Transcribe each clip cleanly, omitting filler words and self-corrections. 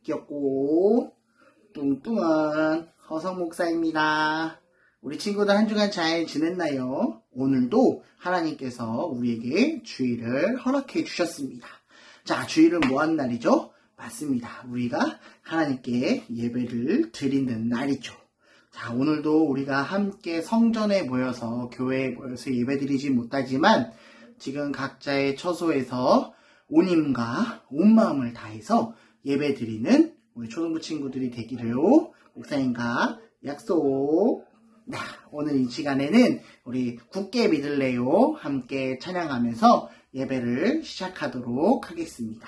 귀엽고 뚱뚱한 허성 목사입니다. 우리 친구들 한 주간 잘 지냈나요? 오늘도 하나님께서 우리에게 주일을 허락해 주셨습니다. 자, 주일은 뭐 하는 날이죠? 맞습니다. 우리가 하나님께 예배를 드리는 날이죠. 자, 오늘도 우리가 함께 성전에 모여서 교회에 모여서 예배 드리지 못하지만 지금 각자의 처소에서 온 힘과 온 마음을 다해서 예배 드리는 우리 초등부 친구들이 되기를 목사님과 약속. 오늘 이 시간에는 우리 굳게 믿을래요 함께 찬양하면서 예배를 시작하도록 하겠습니다.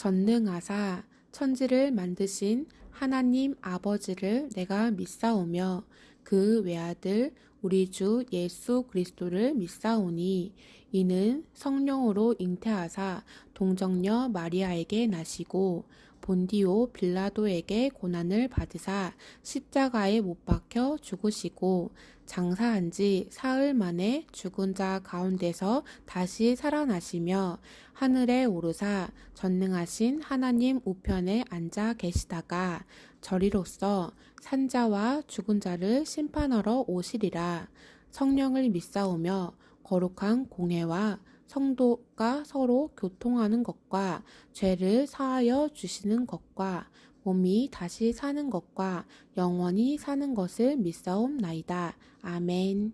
전능하사 천지를 만드신 하나님 아버지를 내가 믿사오며 그 외아들 우리 주 예수 그리스도를 믿사오니 이는 성령으로 잉태하사 동정녀 마리아에게 나시고 본디오 빌라도에게 고난을 받으사 십자가에 못 박혀 죽으시고 장사한 지 사흘 만에 죽은 자 가운데서 다시 살아나시며 하늘에 오르사 전능하신 하나님 우편에 앉아 계시다가 저리로서 산자와 죽은 자를 심판하러 오시리라. 성령을 믿사오며 거룩한 공회와 성도가 서로 교통하는 것과 죄를 사하여 주시는 것과 몸이 다시 사는 것과 영원히 사는 것을 믿사옵나이다. 아멘.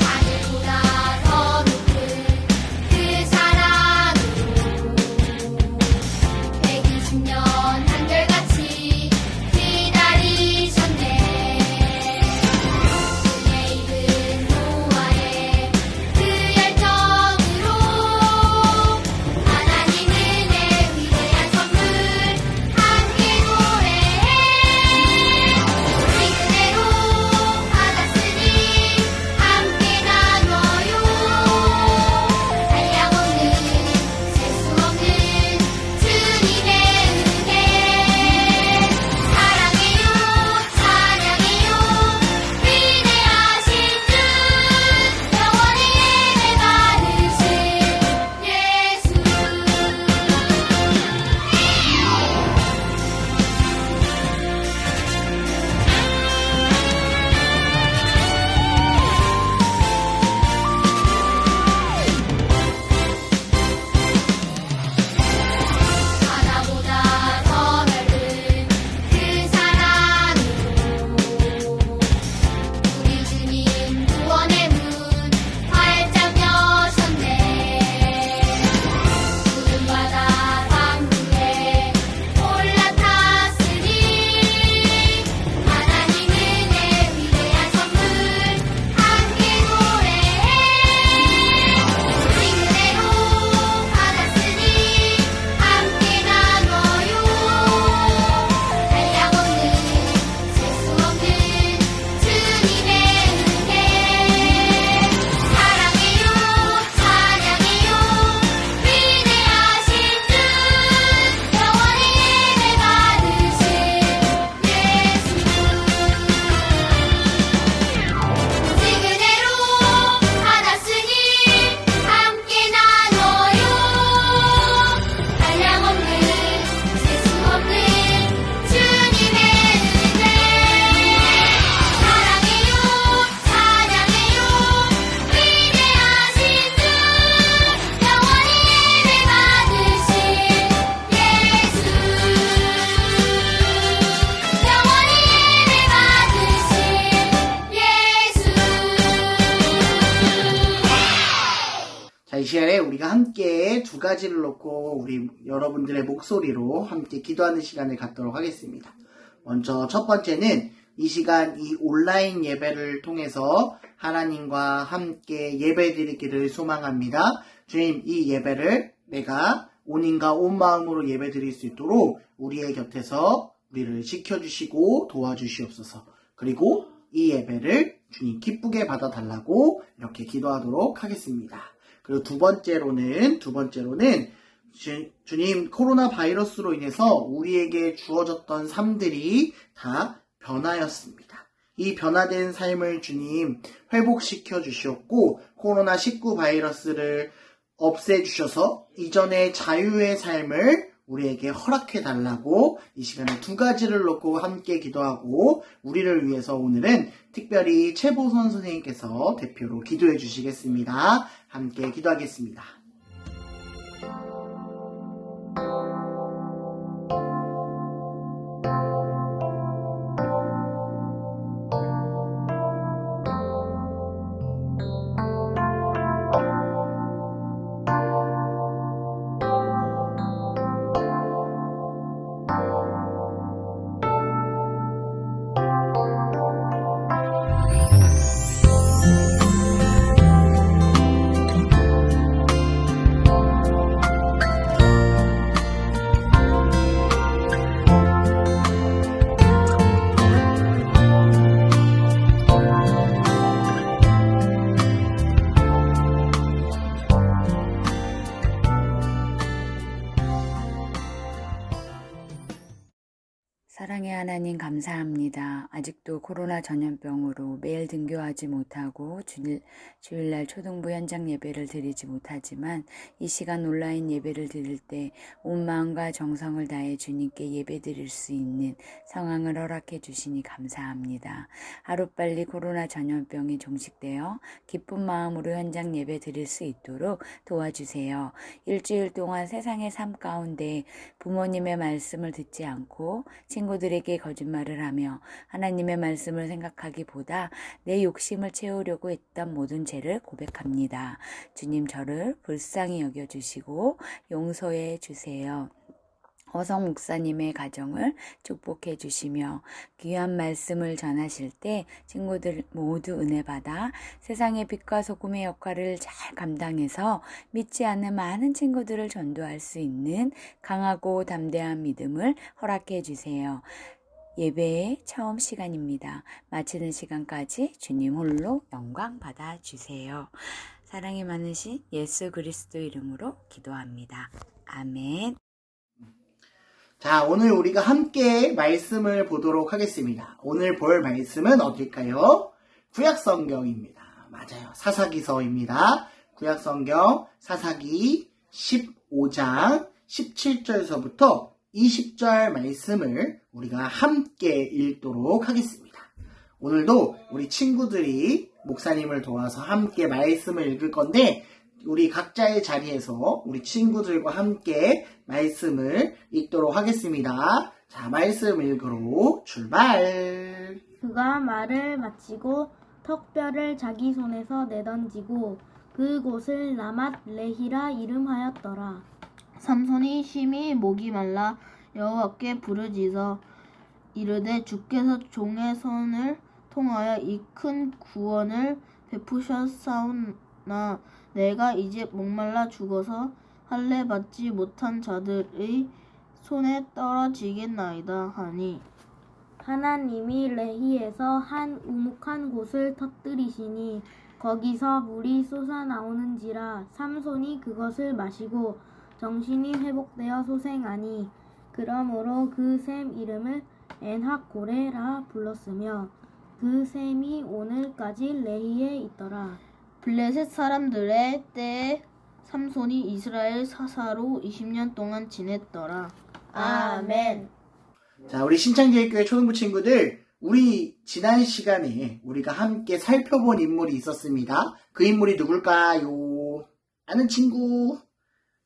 하늘보다 더 높은 그 사랑으로 120년 한결같이 기다리셨네. 그의 입은 노아의 그 열정으로 하나님 은혜 위대한 선물 함께 노래해. 오직 은혜로 받았으니 함께 나눠요. 한량없는 셀수 없는 주님의 은혜. 사랑해요, 찬양해요. 위대하신 주, 영원히 예배 받으신 예수. 바다보다 더 넓은 그 사랑으로 우리 주님 구원의 문 활짝 여셨네. 푸른 바다 방주에 올라탔으니 하나님 은혜 위대한 선물 함께 노래해. 오직 은혜로 받았으니 함께 나눠요. 한량없는 셀수 없는 주님의 은혜. 사랑해요, 찬양해요. 위대하신 주, 영원히 예배 받으신 예수. 오직 은혜로 받았으니 함께 나눠요. 한량없는 셀수 없는 주님의 은혜. 사랑해요, 찬양해요. 위대하신 주, 영원히 예배 받으신 예수. 영원히 예배 받으신 예수. 자, 이 시간에 우리가 함께 두 가지를 놓고 우리 여러분들의 목소리로 함께 기도하는 시간을 갖도록 하겠습니다. 먼저 첫 번째는 이 시간 이 온라인 예배를 통해서 하나님과 함께 예배 드리기를 소망합니다. 주님, 이 예배를 내가 온인과 온 마음으로 예배 드릴 수 있도록 우리의 곁에서 우리를 지켜주시고 도와주시옵소서. 그리고 이 예배를 주님 기쁘게 받아달라고 이렇게 기도하도록 하겠습니다. 그리고 두 번째로는 주님 코로나 바이러스로 인해서 우리에게 주어졌던 삶들이 다 변하였습니다. 이 변화된 삶을 주님 회복시켜 주시었고 코로나19 바이러스를 없애주셔서 이전의 자유의 삶을 우리에게 허락해 달라고 이 시간에 두 가지를 놓고 함께 기도하고 우리를 위해서 오늘은 특별히 최보선 선생님께서 대표로 기도해 주시겠습니다. 함께 기도하겠습니다. 하나님 감사합니다. 아직도 코로나 전염병으로 매일 등교하지 못하고 주일날 초등부 현장 예배를 드리지 못하지만 이 시간 온라인 예배를 드릴 때 온 마음과 정성을 다해 주님께 예배 드릴 수 있는 상황을 허락해 주시니 감사합니다. 하루빨리 코로나 전염병이 종식되어 기쁜 마음으로 현장 예배 드릴 수 있도록 도와주세요. 일주일 동안 세상의 삶 가운데 부모님의 말씀을 듣지 않고 친구들에게 거짓말을 하며 하나님의 말씀을 생각하기보다 내 욕심을 채우려고 했던 모든 죄를 고백합니다. 주님 저를 불쌍히 여겨주시고 용서해 주세요. 허성 목사님의 가정을 축복해 주시며 귀한 말씀을 전하실 때 친구들 모두 은혜 받아 세상의 빛과 소금의 역할을 잘 감당해서 믿지 않는 많은 친구들을 전도할 수 있는 강하고 담대한 믿음을 허락해 주세요. 예배의 처음 시간입니다. 마치는 시간까지 주님 홀로 영광 받아 주세요. 사랑이 많으신 예수 그리스도 이름으로 기도합니다. 아멘. 자, 오늘 우리가 함께 말씀을 보도록 하겠습니다. 오늘 볼 말씀은 어딜까요? 구약성경입니다. 맞아요. 사사기서입니다. 구약성경 사사기 15장 17절에서부터 20절 말씀을 우리가 함께 읽도록 하겠습니다. 오늘도 우리 친구들이 목사님을 도와서 함께 말씀을 읽을 건데 우리 각자의 자리에서 우리 친구들과 함께 말씀을 읽도록 하겠습니다. 자, 말씀 읽으러 출발! 그가 말을 마치고 턱뼈를 자기 손에서 내던지고 그곳을 라맛 레히라 이름하였더라. 삼손이 심히 목이 말라 여호와께 부르짖어 이르되 주께서 종의 손을 통하여 이 큰 구원을 베푸셨사오나 내가 이제 목말라 죽어서 할례 받지 못한 자들의 손에 떨어지겠나이다 하니 하나님이 레히에서 한 우묵한 곳을 터뜨리시니 거기서 물이 솟아나오는지라 삼손이 그것을 마시고 정신이 회복되어 소생하니 그러므로 그 샘 이름을 엔하고레라 불렀으며 그 샘이 오늘까지 레히에 있더라. 블레셋 사람들의 때에 삼손이 이스라엘 사사로 20년 동안 지냈더라. 아멘. 자, 우리 신창제일교회 초등부 친구들, 우리 지난 시간에 우리가 함께 살펴본 인물이 있었습니다. 그 인물이 누굴까요? 아는 친구?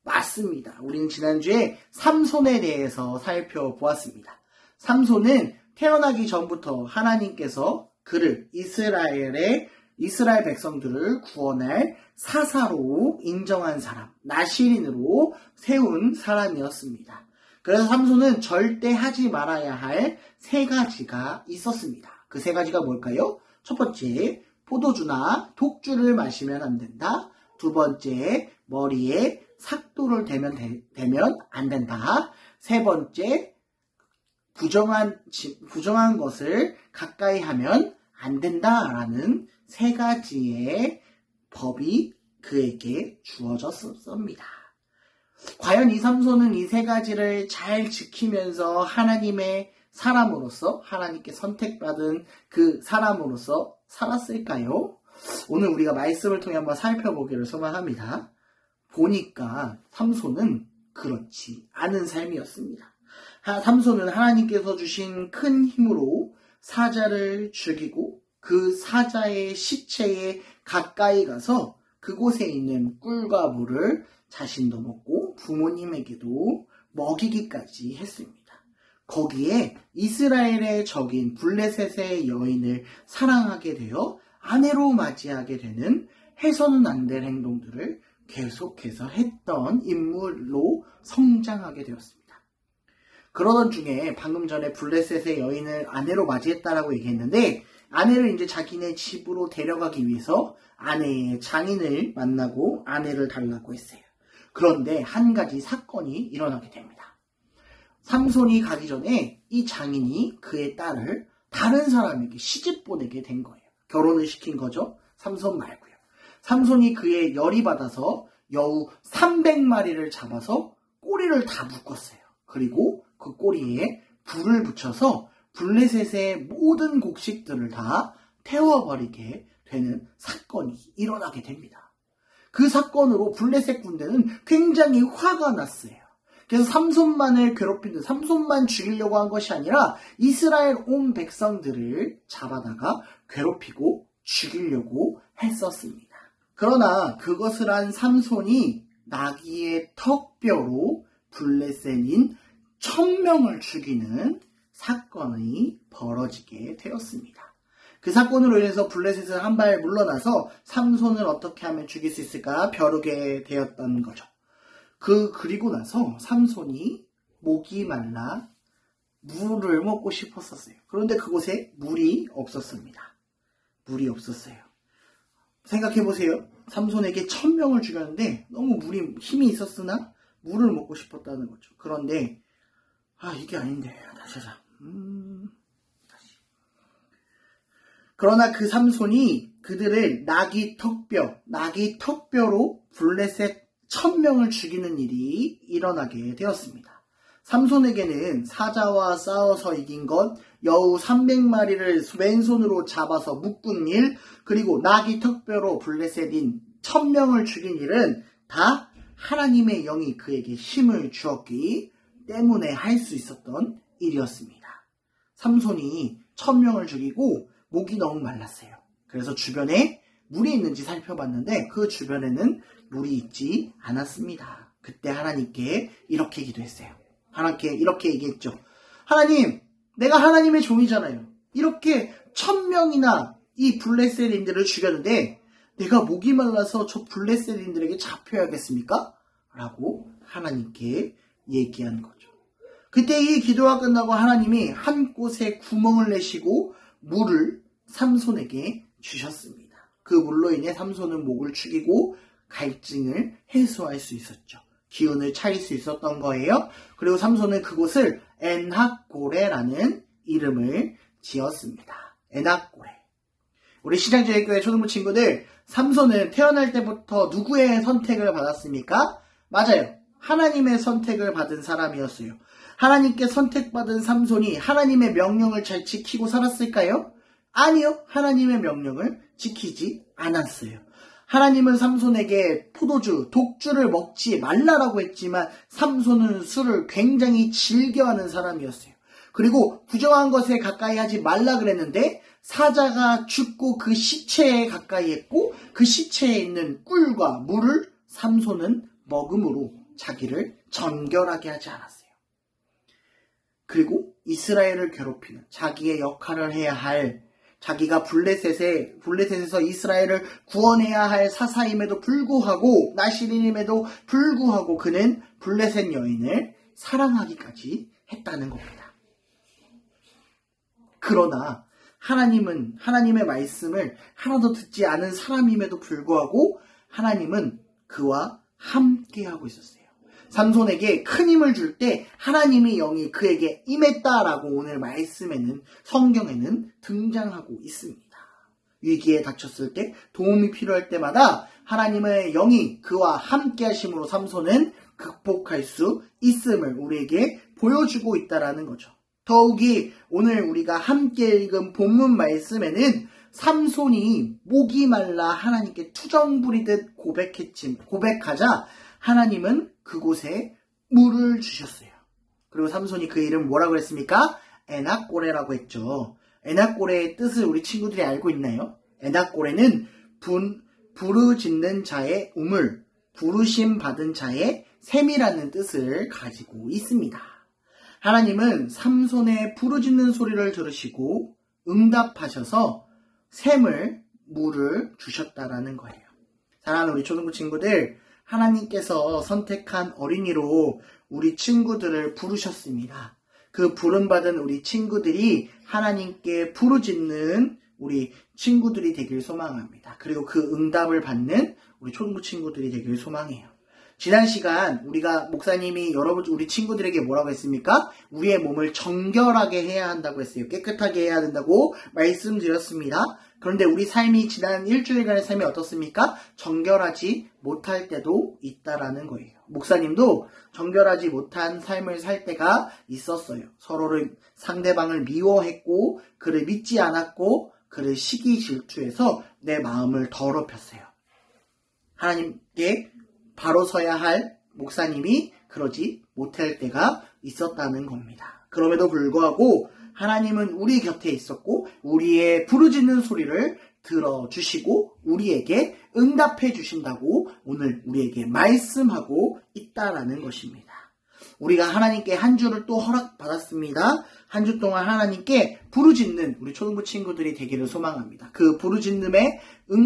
맞습니다. 우리는 지난주에 삼손에 대해서 살펴보았습니다. 삼손은 태어나기 전부터 하나님께서 그를 이스라엘 백성들을 구원할 사사로 인정한 사람, 나시린으로 세운 사람이었습니다. 그래서 삼손은 절대 하지 말아야 할 세 가지가 있었습니다. 그 세 가지가 뭘까요? 첫 번째, 포도주나 독주를 마시면 안 된다. 두 번째, 머리에 삭도를 대면 안 된다. 세 번째, 부정한 것을 가까이 하면 안 된다라는 세 가지의 법이 그에게 주어졌습니다. 과연 이 삼손은 이 세 가지를 잘 지키면서 하나님의 사람으로서, 하나님께 선택받은 그 사람으로서 살았을까요? 오늘 우리가 말씀을 통해 한번 살펴보기를 소망합니다. 보니까 삼손은 그렇지 않은 삶이었습니다. 삼손은 하나님께서 주신 큰 힘으로 사자를 죽이고 그 사자의 시체에 가까이 가서 그곳에 있는 꿀과 물을 자신도 먹고 부모님에게도 먹이기까지 했습니다. 거기에 이스라엘의 적인 블레셋의 여인을 사랑하게 되어 아내로 맞이하게 되는 해서는 안 될 행동들을 계속해서 했던 인물로 성장하게 되었습니다. 그러던 중에 방금 전에 블레셋의 여인을 아내로 맞이했다라고 얘기했는데 아내를 이제 자기네 집으로 데려가기 위해서 아내의 장인을 만나고 아내를 달라고 했어요. 그런데 한 가지 사건이 일어나게 됩니다. 삼손이 가기 전에 이 장인이 그의 딸을 다른 사람에게 시집 보내게 된 거예요. 결혼을 시킨 거죠. 삼손 말고요. 삼손이 그의 열이 받아서 여우 300마리를 잡아서 꼬리를 다 묶었어요. 그리고 그 꼬리에 불을 붙여서 블레셋의 모든 곡식들을 다 태워버리게 되는 사건이 일어나게 됩니다. 그 사건으로 블레셋 군대는 굉장히 화가 났어요. 그래서 삼손만을 괴롭히는, 삼손만 죽이려고 한 것이 아니라 이스라엘 온 백성들을 잡아다가 괴롭히고 죽이려고 했었습니다. 그러나 그것을 한 삼손이 나귀의 턱뼈로 블레셋인 1000명을 죽이는 사건이 벌어지게 되었습니다. 그 사건으로 인해서 블레셋은 한 발 물러나서 삼손을 어떻게 하면 죽일 수 있을까 벼르게 되었던 거죠. 그리고 나서 삼손이 목이 말라 물을 먹고 싶었었어요. 그런데 그곳에 물이 없었습니다. 물이 없었어요. 생각해보세요. 삼손에게 1000명을 죽였는데 너무 힘이 있었으나 물을 먹고 싶었다는 거죠. 그런데 이게 아닌데 다시 하자. 다시. 그러나 그 삼손이 그들을 나귀 턱뼈로 블레셋 1000명을 죽이는 일이 일어나게 되었습니다. 삼손에게는 사자와 싸워서 이긴 것, 여우 300마리를 왼손으로 잡아서 묶은 일, 그리고 나귀 턱뼈로 블레셋인 1000명을 죽인 일은 다 하나님의 영이 그에게 힘을 주었기 때문에 할 수 있었던 일이었습니다. 삼손이 1000명을 죽이고 목이 너무 말랐어요. 그래서 주변에 물이 있는지 살펴봤는데 그 주변에는 물이 있지 않았습니다. 그때 하나님께 이렇게 기도했어요. 하나님께 이렇게 얘기했죠. 하나님, 내가 하나님의 종이잖아요. 이렇게 1000명이나 이 블레셋인들을 죽였는데 내가 목이 말라서 저 블레셋인들에게 잡혀야겠습니까? 라고 하나님께 얘기한 거죠. 그때 이 기도가 끝나고 하나님이 한 곳에 구멍을 내시고 물을 삼손에게 주셨습니다. 그 물로 인해 삼손은 목을 축이고 갈증을 해소할 수 있었죠. 기운을 차릴 수 있었던 거예요. 그리고 삼손은 그곳을 엔학고레라는 이름을 지었습니다. 엔학고레. 우리 신앙제일교회 초등부 친구들, 삼손은 태어날 때부터 누구의 선택을 받았습니까? 맞아요. 하나님의 선택을 받은 사람이었어요. 하나님께 선택받은 삼손이 하나님의 명령을 잘 지키고 살았을까요? 아니요. 하나님의 명령을 지키지 않았어요. 하나님은 삼손에게 포도주, 독주를 먹지 말라라고 했지만 삼손은 술을 굉장히 즐겨하는 사람이었어요. 그리고 부정한 것에 가까이 하지 말라 그랬는데 사자가 죽고 그 시체에 가까이 했고 그 시체에 있는 꿀과 물을 삼손은 먹음으로 자기를 정결하게 하지 않았어요. 그리고 이스라엘을 괴롭히는 자기의 역할을 해야 할, 자기가 블레셋에서 이스라엘을 구원해야 할 사사임에도 불구하고, 나시린임에도 불구하고 그는 블레셋 여인을 사랑하기까지 했다는 겁니다. 그러나 하나님은 하나님의 말씀을 하나도 듣지 않은 사람임에도 불구하고 하나님은 그와 함께하고 있었어요. 삼손에게 큰 힘을 줄 때 하나님의 영이 그에게 임했다라고 오늘 말씀에는, 성경에는 등장하고 있습니다. 위기에 닥쳤을 때, 도움이 필요할 때마다 하나님의 영이 그와 함께 하심으로 삼손은 극복할 수 있음을 우리에게 보여주고 있다라는 거죠. 더욱이 오늘 우리가 함께 읽은 본문 말씀에는 삼손이 목이 말라 하나님께 투정 부리듯 고백하자 하나님은 그곳에 물을 주셨어요. 그리고 삼손이 그 이름 뭐라고 했습니까? 에낙고레라고 했죠. 에낙고레의 뜻을 우리 친구들이 알고 있나요? 에낙고레는 부르짖는 자의 우물, 부르심 받은 자의 샘이라는 뜻을 가지고 있습니다. 하나님은 삼손의 부르짖는 소리를 들으시고 응답하셔서 샘을, 물을 주셨다라는 거예요. 사랑하는 우리 초등부 친구들, 하나님께서 선택한 어린이로 우리 친구들을 부르셨습니다. 그 부름받은 우리 친구들이 하나님께 부르짖는 우리 친구들이 되길 소망합니다. 그리고 그 응답을 받는 우리 초등부 친구들이 되길 소망해요. 지난 시간 우리가 목사님이 여러분 우리 친구들에게 뭐라고 했습니까? 우리의 몸을 정결하게 해야 한다고 했어요. 깨끗하게 해야 된다고 말씀드렸습니다. 그런데 우리 삶이 지난 일주일간의 삶이 어떻습니까? 정결하지 못할 때도 있다라는 거예요. 목사님도 정결하지 못한 삶을 살 때가 있었어요. 서로를 상대방을 미워했고 그를 믿지 않았고 그를 시기 질투해서 내 마음을 더럽혔어요. 하나님께 바로 서야 할 목사님이 그러지 못할 때가 있었다는 겁니다. 그럼에도 불구하고 하나님은 우리 곁에 있었고 우리의 부르짖는 소리를 들어주시고 우리에게 응답해 주신다고 오늘 우리에게 말씀하고 있다라는 것입니다. 우리가 하나님께 한 주를 또 허락받았습니다. 한 주 동안 하나님께 부르짖는 우리 초등부 친구들이 되기를 소망합니다. 그 부르짖음에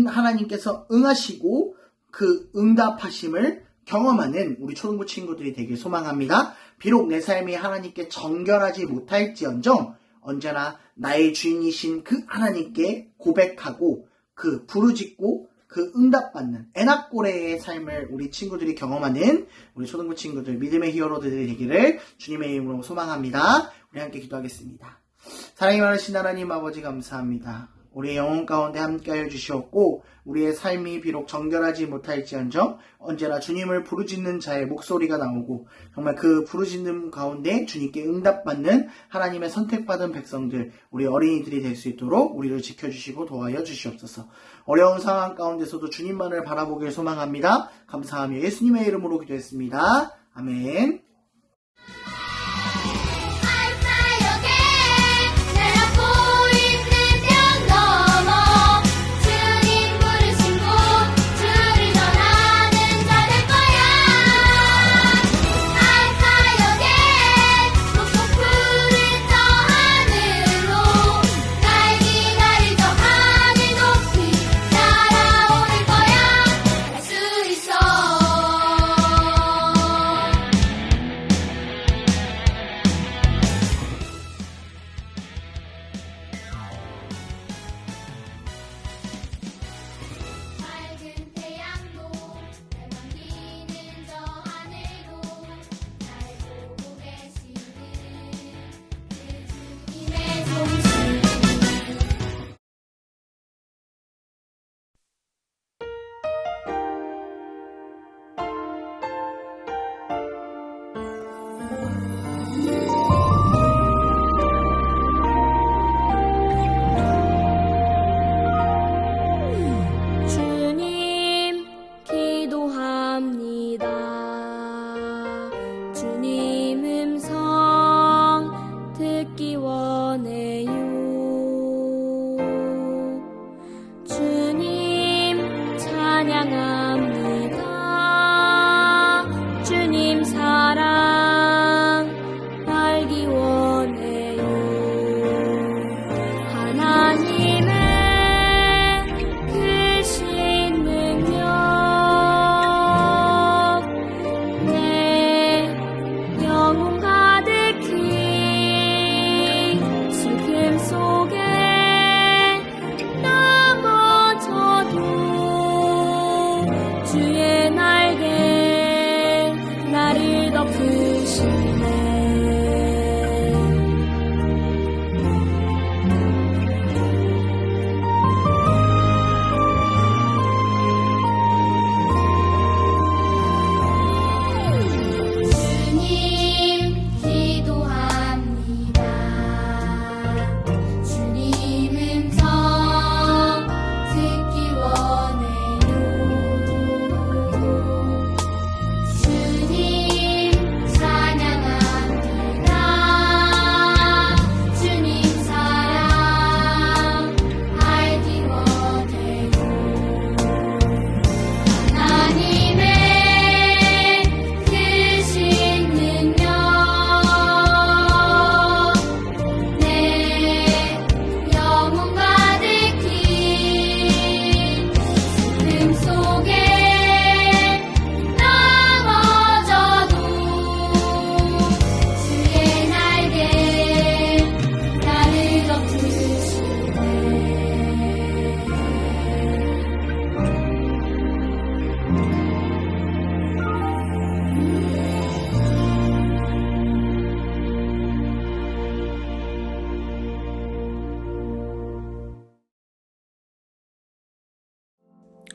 하나님께서 응하시고 그 응답하심을 경험하는 우리 초등부 친구들이 되길 소망합니다. 비록 내 삶이 하나님께 정결하지 못할지언정 언제나 나의 주인이신 그 하나님께 고백하고 그 부르짖고 그 응답받는 애낙고래의 삶을 우리 친구들이 경험하는 우리 초등부 친구들 믿음의 히어로들이 되기를 주님의 이름으로 소망합니다. 우리 함께 기도하겠습니다. 사랑이 많으신 하나님 아버지 감사합니다. 우리의 영혼 가운데 함께하여 주시었고 우리의 삶이 비록 정결하지 못할지언정 언제나 주님을 부르짖는 자의 목소리가 나오고 정말 그 부르짖는 가운데 주님께 응답받는 하나님의 선택받은 백성들 우리 어린이들이 될 수 있도록 우리를 지켜주시고 도와여 주시옵소서. 어려운 상황 가운데서도 주님만을 바라보길 소망합니다. 감사하며 예수님의 이름으로 기도했습니다. 아멘.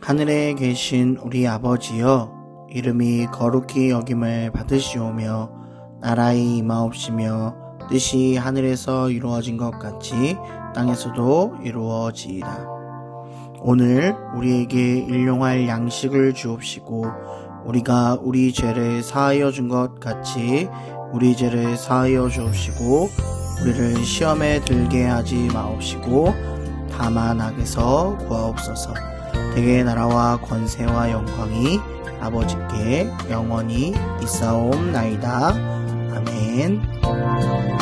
하늘에 계신 우리 아버지여, 이름이 거룩히 여김을 받으시오며 나라의 임하옵시며 뜻이 하늘에서 이루어진 것 같이 땅에서도 이루어지이다. 오늘 우리에게 일용할 양식을 주옵시고 우리가 우리 죄를 사하여 준 것 같이 우리 죄를 사하여 주옵시고 우리를 시험에 들게 하지 마옵시고 다만 악에서 구하옵소서. 대개 나라와 권세와 영광이 아버지께 영원히 있사옵나이다. 아멘.